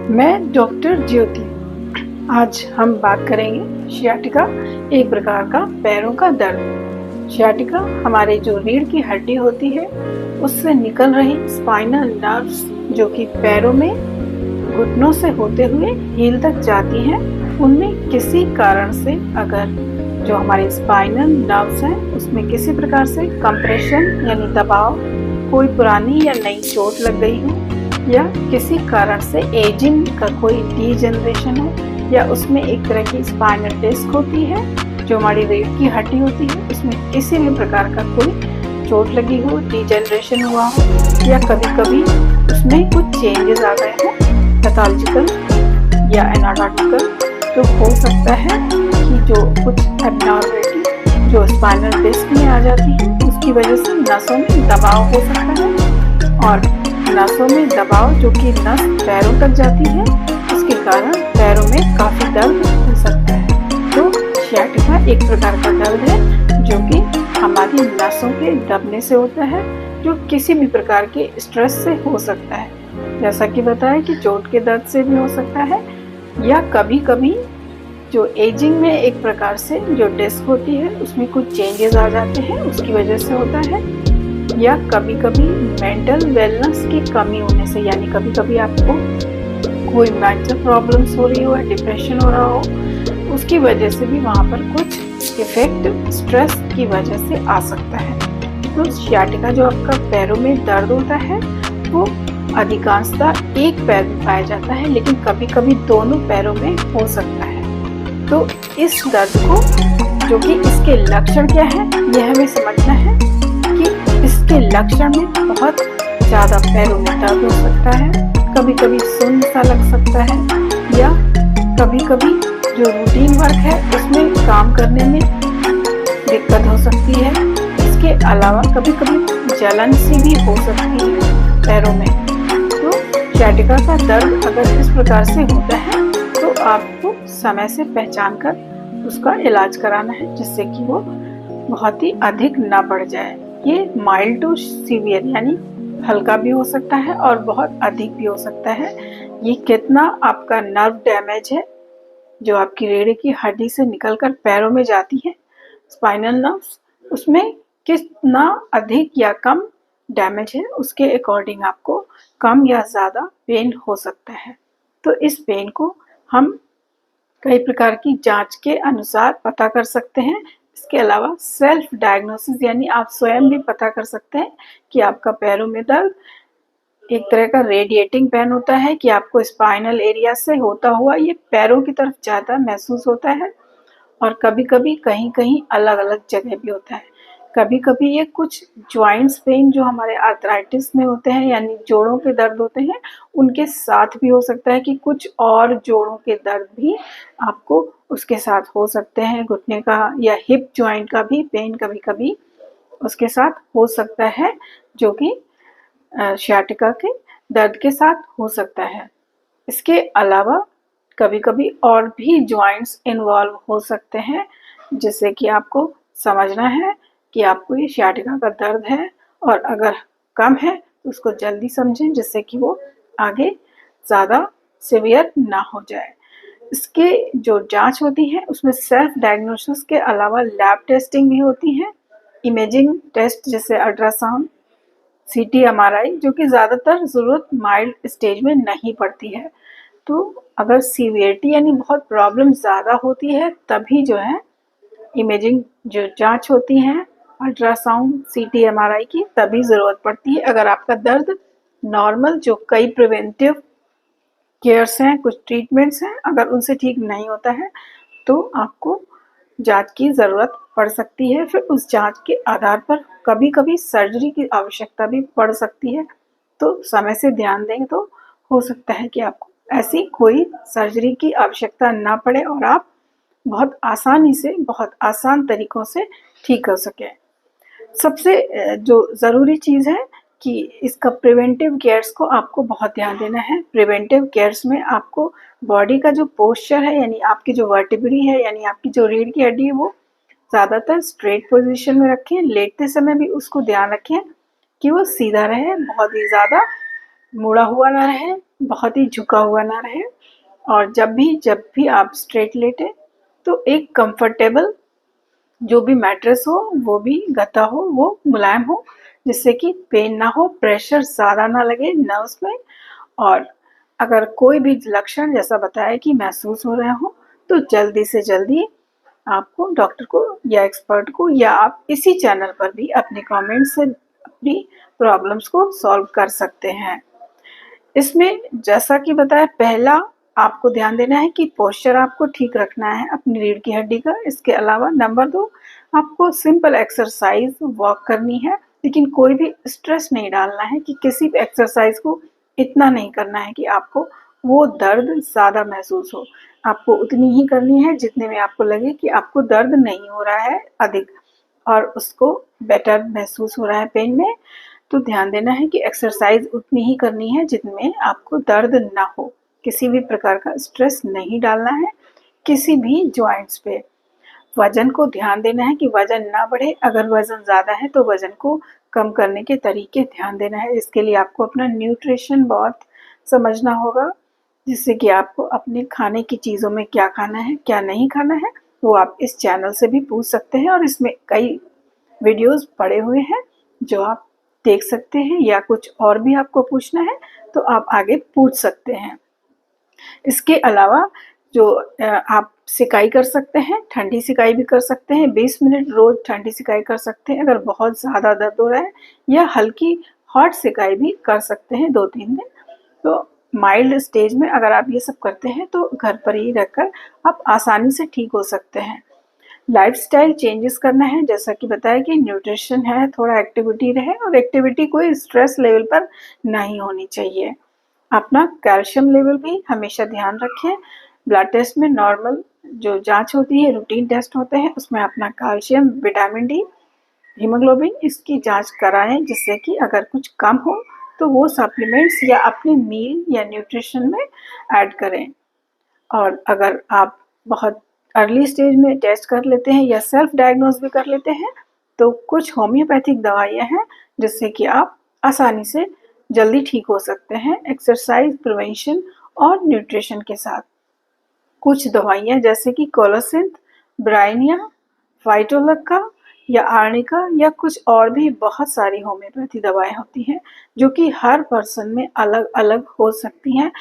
मैं डॉक्टर ज्योति। आज हम बात करेंगे शियाटिका, एक प्रकार का पैरों का दर्द। शियाटिका हमारे जो रीढ़ की हड्डी होती है उससे निकल रही स्पाइनल नर्व्स जो कि पैरों में घुटनों से होते हुए हील तक जाती हैं, उनमें किसी कारण से अगर जो हमारे स्पाइनल नर्व्स हैं उसमें किसी प्रकार से कंप्रेशन यानी दबाव, कोई पुरानी या नई चोट लग गई हो, या किसी कारण से एजिंग का कोई डीजनरेशन हो, या उसमें एक तरह की स्पाइनल डिस्क होती है जो हमारी रीढ़ की हड्डी होती है, उसमें किसी भी प्रकार का कोई चोट लगी हो, डीजनरेशन हुआ हो, या कभी कभी उसमें कुछ चेंजेस आ गए हो पैथोलॉजिकल या एनाटॉमिकल, तो हो सकता है कि जो कुछ एबनॉर्मलिटी जो स्पाइनल डिस्क में आ जाती है उसकी वजह से नसों में दबाव हो सकता है, और नसों में दबाव जो कि नस पैरों तक जाती है उसके कारण पैरों में काफी दर्द हो सकता है। तो शियाटिका एक प्रकार का दर्द है जो कि हमारी नसों के दबने से होता है, जो किसी भी प्रकार के स्ट्रेस से हो सकता है। जैसा कि बताया कि चोट के दर्द से भी हो सकता है, या कभी कभी जो एजिंग में एक प्रकार से जो डिस्क होती है उसमें कुछ चेंजेस आ जाते हैं उसकी वजह से होता है, या कभी कभी मेंटल वेलनेस की कमी होने से, यानी कभी कभी आपको कोई मेंटल प्रॉब्लम्स हो रही हो या डिप्रेशन हो रहा हो, उसकी वजह से भी वहाँ पर कुछ इफेक्ट स्ट्रेस की वजह से आ सकता है। तो शियाटिका जो आपका पैरों में दर्द होता है वो अधिकांशतः एक पैर में पाया जाता है, लेकिन कभी कभी दोनों पैरों में हो सकता है। तो इस दर्द को जो कि इसके लक्षण क्या है यह हमें समझना है कि इसके लक्षण में बहुत ज़्यादा पैरों में दर्द हो सकता है, कभी कभी सुन्न सा लग सकता है, या कभी कभी जो रूटीन वर्क है उसमें काम करने में दिक्कत हो सकती है। इसके अलावा कभी कभी जलन सी भी हो सकती है पैरों में। तो शियाटिका का दर्द अगर इस प्रकार से होता है तो आपको समय से पहचान कर उसका इलाज कराना है, जिससे कि वो बहुत ही अधिक ना बढ़ जाए। ये माइल्ड टू सीवियर यानी हल्का भी हो सकता है और बहुत अधिक भी हो सकता है। ये कितना आपका नर्व डैमेज है जो आपकी रीढ़ की हड्डी से निकलकर पैरों में जाती है, स्पाइनल नर्व्स, उसमें कितना अधिक या कम डैमेज है उसके अकॉर्डिंग आपको कम या ज़्यादा पेन हो सकता है। तो इस पेन को हम कई प्रकार की जांच के अनुसार पता कर सकते हैं। इसके अलावा सेल्फ डायग्नोसिस यानी आप स्वयं भी पता कर सकते हैं कि आपका पैरों में दर्द एक तरह का रेडिएटिंग पेन होता है कि आपको स्पाइनल एरिया से होता हुआ ये पैरों की तरफ ज़्यादा महसूस होता है, और कभी कभी कहीं कहीं अलग अलग जगह भी होता है। कभी कभी ये कुछ ज्वाइंट्स पेन जो हमारे आर्थराइटिस में होते हैं यानी जोड़ों के दर्द होते हैं उनके साथ भी हो सकता है कि कुछ और जोड़ों के दर्द भी आपको उसके साथ हो सकते हैं। घुटने का या हिप ज्वाइंट का भी पेन कभी कभी उसके साथ हो सकता है, जो कि शियाटिका के दर्द के साथ हो सकता है। इसके अलावा कभी कभी और भी जॉइंट्स इन्वॉल्व हो सकते हैं, जिससे कि आपको समझना है कि आपको ये शियाटिका का दर्द है, और अगर कम है तो उसको जल्दी समझें जिससे कि वो आगे ज़्यादा सिवियर ना हो जाए। इसके जो जांच होती है उसमें सेल्फ डायग्नोसिस के अलावा लैब टेस्टिंग भी होती है, इमेजिंग टेस्ट जैसे अल्ट्रासाउंड, सीटी, एमआरआई, जो कि ज़्यादातर ज़रूरत माइल्ड स्टेज में नहीं पड़ती है। तो अगर सीवियरिटी यानी बहुत प्रॉब्लम ज़्यादा होती है तभी जो है इमेजिंग जो जांच होती है अल्ट्रासाउंड, सीटी, एमआरआई की तभी ज़रूरत पड़ती है। अगर आपका दर्द नॉर्मल जो कई प्रिवेंटिव केयर्स हैं, कुछ ट्रीटमेंट्स हैं, अगर उनसे ठीक नहीं होता है तो आपको जांच की ज़रूरत पड़ सकती है। फिर उस जांच के आधार पर कभी कभी सर्जरी की आवश्यकता भी पड़ सकती है। तो समय से ध्यान दें तो हो सकता है कि आपको ऐसी कोई सर्जरी की आवश्यकता ना पड़े और आप बहुत आसानी से, बहुत आसान तरीकों से ठीक हो सके। सबसे जो ज़रूरी चीज़ है कि इसका प्रिवेंटिव केयर्स को आपको बहुत ध्यान देना है। प्रिवेंटिव केयर्स में आपको बॉडी का जो पोस्चर है यानी आपकी जो वर्टिब्री है यानी आपकी जो रीढ़ की हड्डी है वो ज़्यादातर स्ट्रेट पोजीशन में रखें। लेटते समय भी उसको ध्यान रखें कि वो सीधा रहे, बहुत ही ज़्यादा मुड़ा हुआ ना रहे, बहुत ही झुका हुआ ना रहे। और जब भी आप स्ट्रेट लेटे तो एक कंफर्टेबल जो भी मैट्रेस हो वो भी गद्दा हो, वो मुलायम हो, जिससे कि पेन ना हो, प्रेशर ज़्यादा ना लगे नर्व्स में। और अगर कोई भी लक्षण जैसा बताया कि महसूस हो रहा हो तो जल्दी से जल्दी आपको डॉक्टर को या एक्सपर्ट को, या आप इसी चैनल पर भी अपने कमेंट से अपनी प्रॉब्लम्स को सॉल्व कर सकते हैं। इसमें जैसा कि बताया, पहला आपको ध्यान देना है कि पोस्चर आपको ठीक रखना है अपनी रीढ़ की हड्डी का। इसके अलावा नंबर 2, आपको सिंपल एक्सरसाइज वॉक करनी है, लेकिन कोई भी स्ट्रेस नहीं डालना है कि किसी भी एक्सरसाइज को इतना नहीं करना है कि आपको वो दर्द ज़्यादा महसूस हो। आपको उतनी ही करनी है जितने में आपको लगे कि आपको दर्द नहीं हो रहा है अधिक, और उसको बेटर महसूस हो रहा है पेन में। तो ध्यान देना है कि एक्सरसाइज उतनी ही करनी है जिनमें आपको दर्द ना हो। किसी भी प्रकार का स्ट्रेस नहीं डालना है किसी भी जॉइंट्स पे। वजन को ध्यान देना है कि वजन ना बढ़े। अगर वजन ज़्यादा है तो वजन को कम करने के तरीके ध्यान देना है। इसके लिए आपको अपना न्यूट्रिशन बहुत समझना होगा, जिससे कि आपको अपने खाने की चीज़ों में क्या खाना है क्या नहीं खाना है वो आप इस चैनल से भी पूछ सकते हैं। और इसमें कई वीडियोस पड़े हुए हैं जो आप देख सकते हैं, या कुछ और भी आपको पूछना है तो आप आगे पूछ सकते हैं। इसके अलावा जो आप सिकाई कर सकते हैं, ठंडी सिकाई भी कर सकते हैं। 20 मिनट रोज ठंडी सिकाई कर सकते हैं अगर बहुत ज़्यादा दर्द हो रहा है, या हल्की हॉट सिकाई भी कर सकते हैं 2-3 दिन। तो माइल्ड स्टेज में अगर आप ये सब करते हैं तो घर पर ही रहकर आप आसानी से ठीक हो सकते हैं। लाइफस्टाइल चेंजेस करना है, जैसा कि बताया कि न्यूट्रिशन है, थोड़ा एक्टिविटी रहे, और एक्टिविटी कोई स्ट्रेस लेवल पर नहीं होनी चाहिए। अपना कैल्शियम लेवल भी हमेशा ध्यान रखें। ब्लड टेस्ट में नॉर्मल जो जांच होती है, रूटीन टेस्ट होते हैं, उसमें अपना कैल्शियम, विटामिन डी, हीमोग्लोबिन, इसकी जांच कराएं, जिससे कि अगर कुछ कम हो तो वो सप्लीमेंट्स या अपने मील या न्यूट्रिशन में ऐड करें। और अगर आप बहुत अर्ली स्टेज में टेस्ट कर लेते हैं या सेल्फ डायग्नोज भी कर लेते हैं तो कुछ होम्योपैथिक दवाइयाँ हैं जिससे कि आप आसानी से जल्दी ठीक हो सकते हैं एक्सरसाइज, प्रिवेंशन और न्यूट्रिशन के साथ। कुछ दवाइयाँ जैसे कि कोलोसिंथ, ब्राइनिया, फाइटोलक्का या आर्निका, या कुछ और भी बहुत सारी होम्योपैथी दवाएं होती हैं जो कि हर पर्सन में अलग अलग हो सकती हैं।